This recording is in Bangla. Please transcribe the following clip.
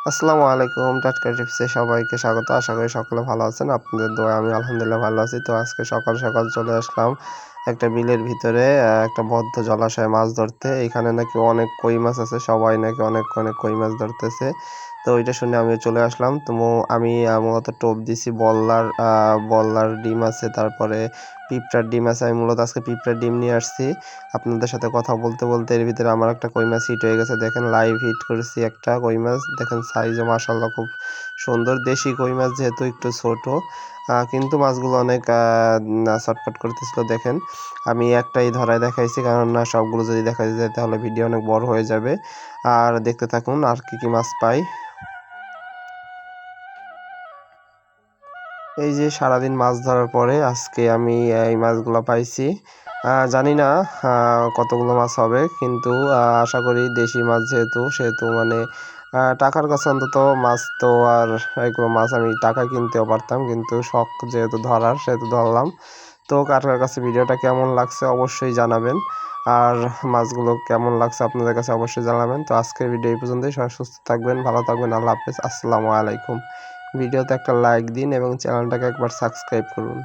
আসসালামু আলাইকুম। টাটকা টিপসে সবাইকে স্বাগত। আশা করি সকলে ভালো আছেন। আপনাদের দোয়ায় আমি আলহামদুলিল্লাহ ভালো আছি। তো আজকে সকাল, সকাল চলে আসলাম একটা বিলের ভিতরে একটা বদ্ধ জলাশয়ে মাছ ধরতে। এখানে নাকি অনেক কই মাছ আছে। সবাই নাকি অনেক, অনেক কই মাছ ধরতেছে। তো ওইটা শুনে আমিও চলে আসলাম। তো আমি মূলত টোপ দিছি বল্লার ডিম আছে, তারপরে পিঁপড়ার ডিম আছে। আমি মূলত আজকে পিঁপড়ার ডিম নিয়ে আসছি। আপনাদের সাথে কথা বলতে, বলতে এর ভিতরে আমার একটা কই মাছ হিট হয়ে গেছে। দেখেন লাইভ হিট করেছি একটা কই মাছ। দেখেন সাইজও মাশাআল্লাহ খুব সুন্দর। দেশি কই মাছ যেহেতু একটু ছোট, কিন্তু মাছগুলো অনেক ছটফট করতেছিল। দেখেন আমি একটাই ধরায় দেখাইছি, কারণ সবগুলো যদি দেখাই যায় তাহলে ভিডিও অনেক বড় হয়ে যাবে। আর দেখতে থাকুন আর কি মাছ পাই। এই যে সারাদিন মাছ ধরার পরে আজকে আমি এই মাছগুলো পাইছি। জানি না কতগুলো মাছ হবে, কিন্তু আশা করি দেশি মাছ সেহেতু মানে টাকার কাছে অন্তত মাছ তো আর এগুলো মাছ আমি টাকায় কিনতেও পারতাম, কিন্তু শখ যেহেতু ধরার সেহেতু ধরলাম। তো কার কার কাছে ভিডিওটা কেমন লাগছে অবশ্যই জানাবেন, আর মাছগুলো কেমন লাগছে আপনাদের কাছে অবশ্যই জানাবেন। তো আজকের ভিডিও এই পর্যন্তই। সবাই সুস্থ থাকবেন, ভালো থাকবেন। আল্লাহ হাফেজ। আসসালামু আলাইকুম। ভিডিওতে একটা লাইক দিন এবং চ্যানেলটাকে একবার সাবস্ক্রাইব করুন।